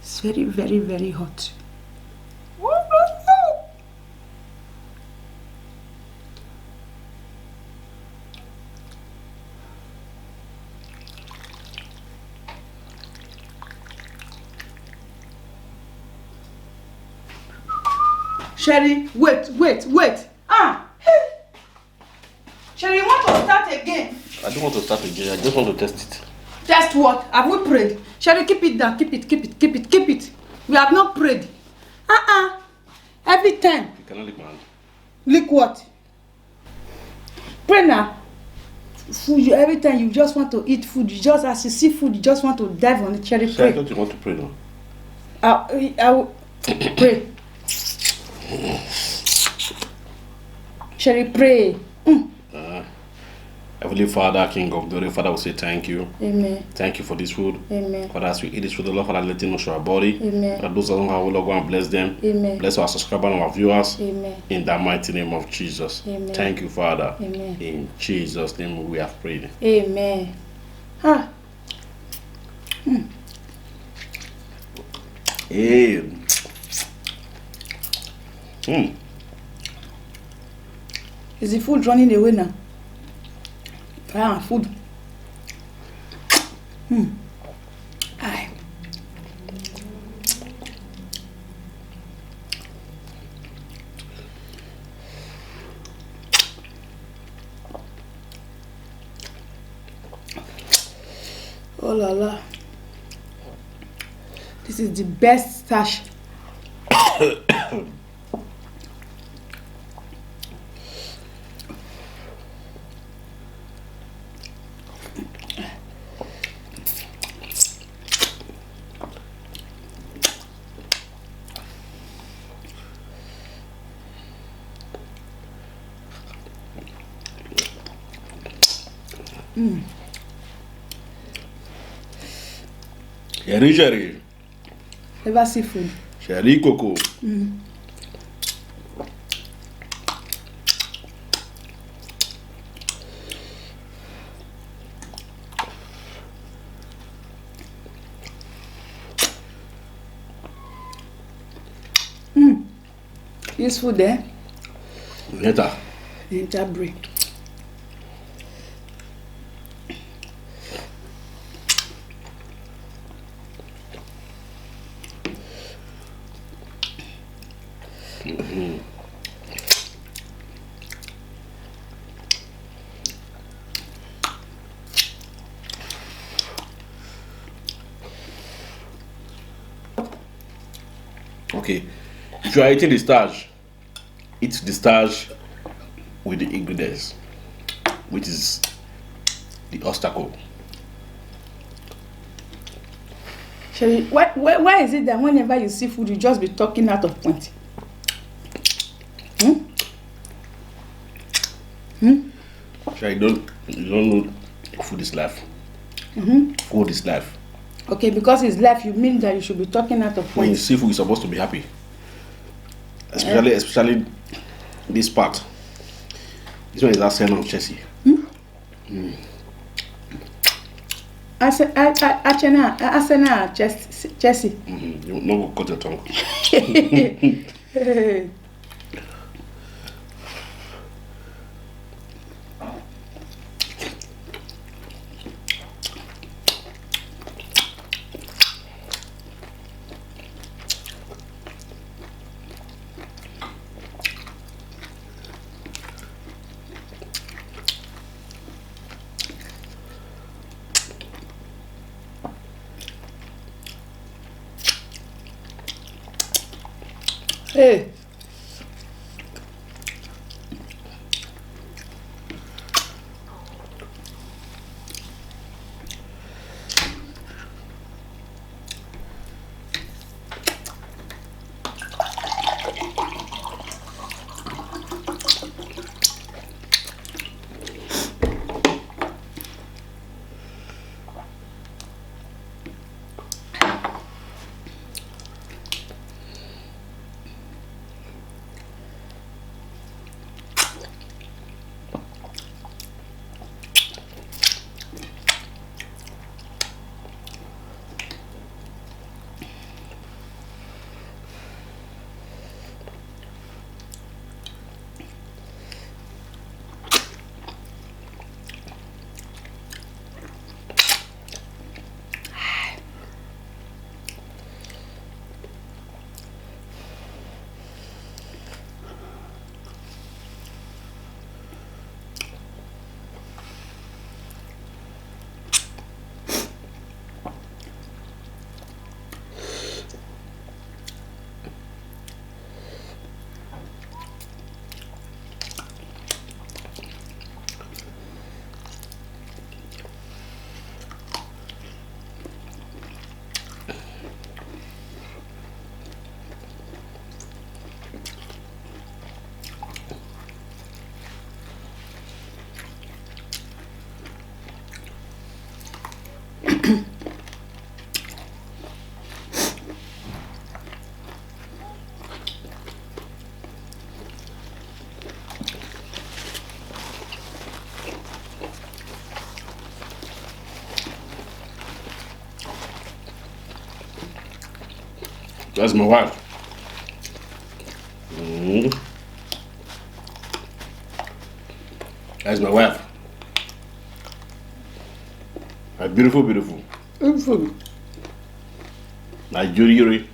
It's very, very, very hot. Sherry, wait. Sherry, you want to start again? I don't want to start again. I just want to test it. Test what? Have we prayed? Sherry, keep it down. Keep it. We have not prayed. Every time. You cannot lick my hand. Lick what? Pray now. Food, every time you just want to eat food, you just, as you see food, you just want to dive on it. Sherry, pray. I thought you want to pray now. I will pray. Sherry, pray. Heavenly Father, King of Glory, Father, we say thank you. Amen. Thank you for this food. Amen. Father, as we eat this food, the Lord, Father, let it nourish our body. Amen. Father, those that don't have, Lord, go and bless them. Amen. Bless our subscribers and our viewers. Amen. In the mighty name of Jesus. Amen. Thank you, Father. Amen. In Jesus' name we have prayed. Amen. Hey. Is the food running away now? Food. Aye. Oh la la. This is the best stash. Sherry. Ever see food? Sherry Coco. This food there? Later. Enter break. Okay. If you are eating the starch, eat the starch with the ingredients, which is the obstacle. Sherry, why is it that whenever you see food, you just be talking out of point? Sherry, you don't know food is life. Food is life. Okay, because it's life, you mean that you should be talking out of When you point. see food, you're supposed to be happy. Especially this part. This one is Arsenal Chelsea. Arsenal, Chelsea. You no go cut your tongue. Hey. That's my wife. Mm. That's my wife. My beautiful, beautiful. My Yuri Yuri.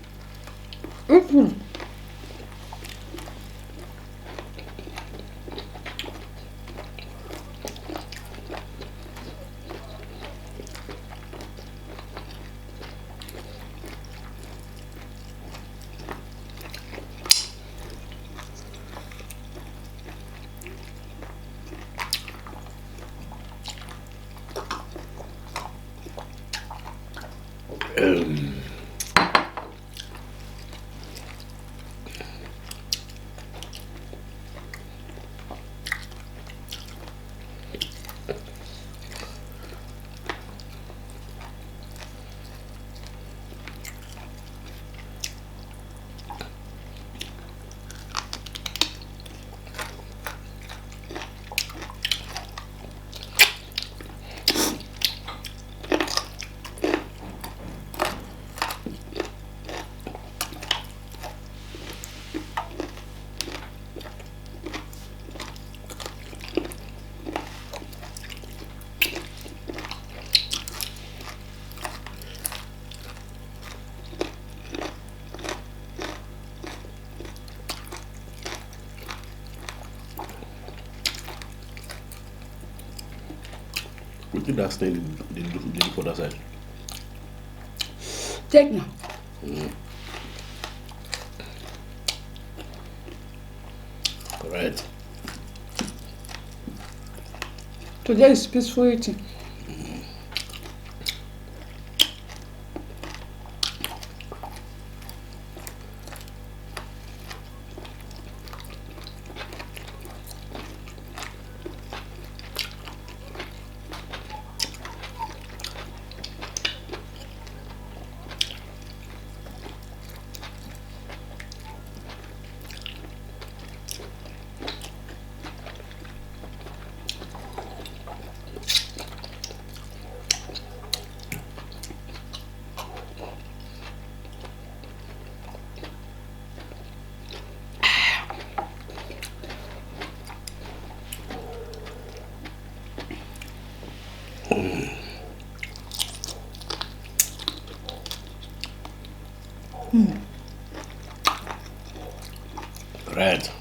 Look at that thing they do for that side. Take now. Alright. Today is peaceful eating. Correct.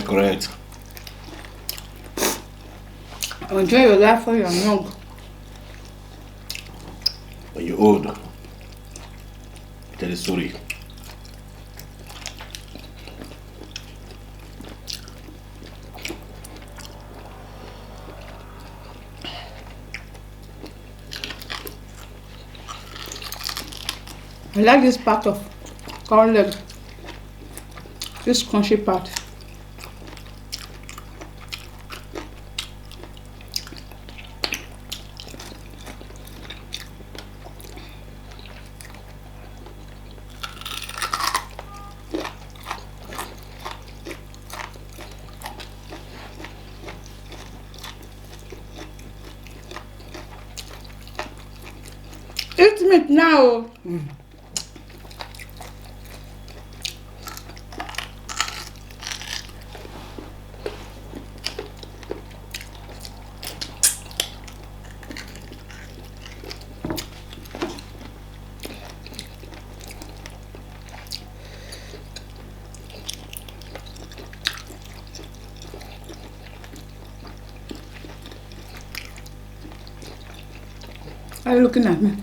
Correct. Enjoy your life while you're young. When you're old, tell the story. I like this part of corn leg. This crunchy part. Eat meat now. Are you looking at me?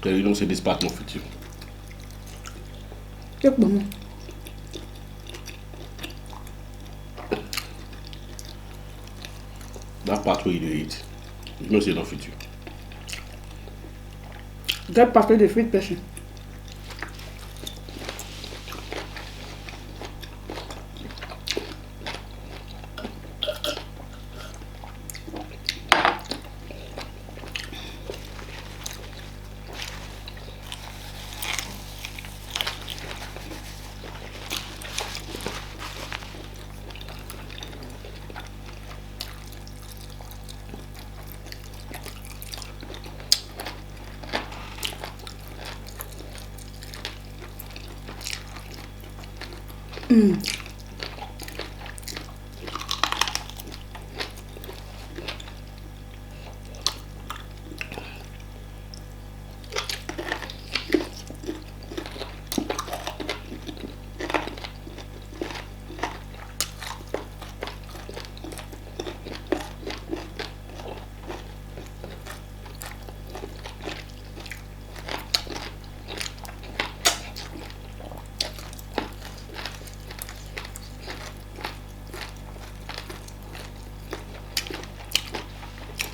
So you don't say this part not fit you. Take mama. That part where you do eat, you don't say not fit you. That part of the feed person.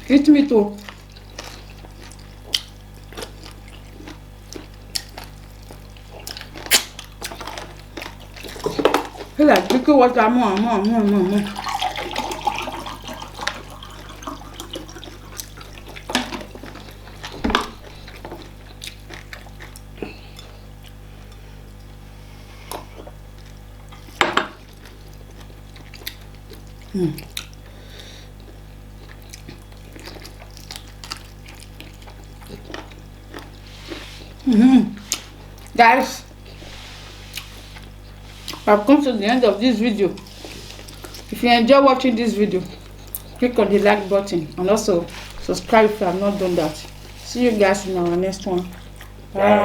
Eat me too. Feel like drinking water more and more and more and more and more. Guys, I've come to the end of this video. If you enjoy watching this video, click on the like button and also subscribe if you have not done that. See you guys in our next one. Bye.